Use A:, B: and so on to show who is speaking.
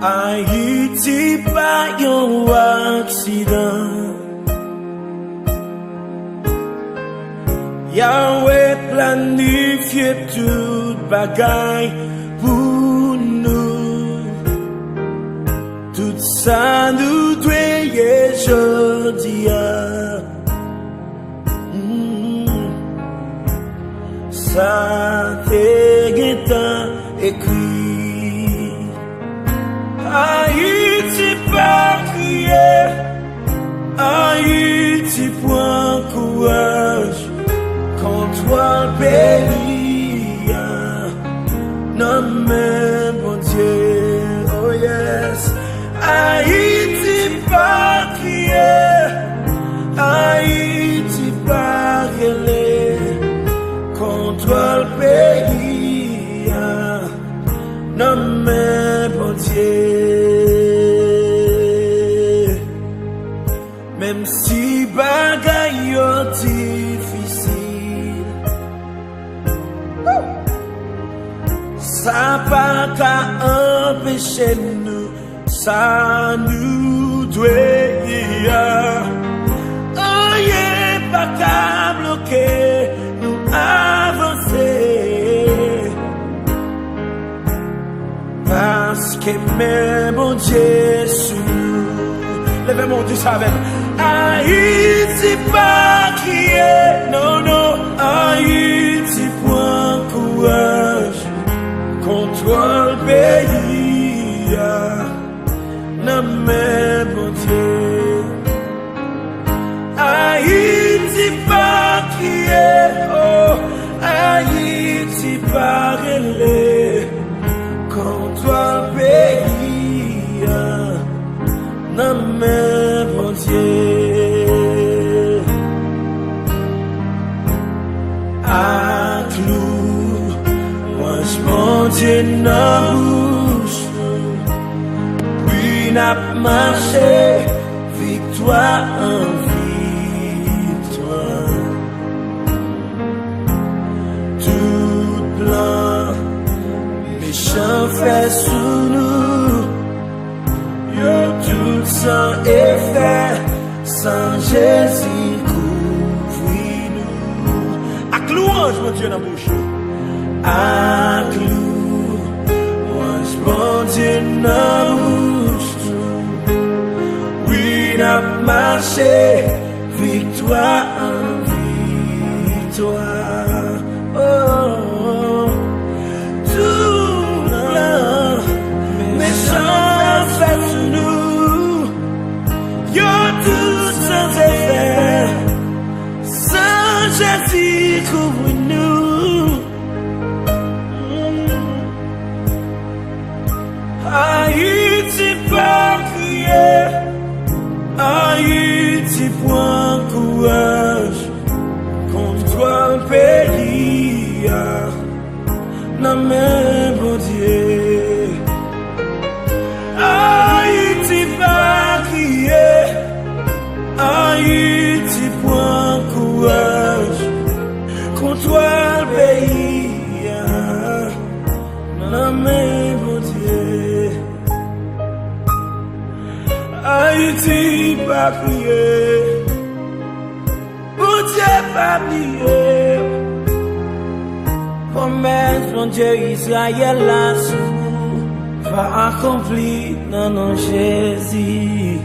A: Haïti pas yon accident. Yahweh planifié toute bagaille pour nous. Tout ça nous doyait jodi a. Ça t'est écrit. Haïti pas crier. Haïti point courage. Contre le pays, non mais bon Dieu, oh yes. Haïti pas crier, Haïti pas gueuler. Contre le pays, non mais bon Dieu. Même si bagaille yo difficile, ça pas qu'à empêcher nous, ça nous doit. Rien pas qu'à bloquer nous avancer. Parce que même mon Dieu sur nous. Levez mon Dieu, ça avec. Haïti pas crier, non, non, Haïti point courage. Contre le pays, non mais bon Dieu. Haïti pas crier, oh, Haïti pas gueuler. Contre le pays, non mais bon Dieu. À clou, moi j'monte Dieu dans bouche. Puis n'a marché, victoire en victoire. Tout blanc, méchant fait sous nous. Yo tout sans effet, sans Jésus couvre-nous. À louange, mon Dieu, dans la bouche. À louange, mon Dieu, dans la bouche. Oui, n'a marché, victoire en victoire. Oh, tout blanc, méchant fait sous nous. Yo tout sans effet, sans Jésus couvre-nous. Haïti pas crier, Haïti point courage. Contre le pays, non mais bon Dieu. Haïti pas crier, Haïti point courage. Contre le pays, non mais bon Dieu. Haïti pas crier, bon Dieu pas prier. Promesse mon Dieu Israël là sous va accomplir dans nos Jésus.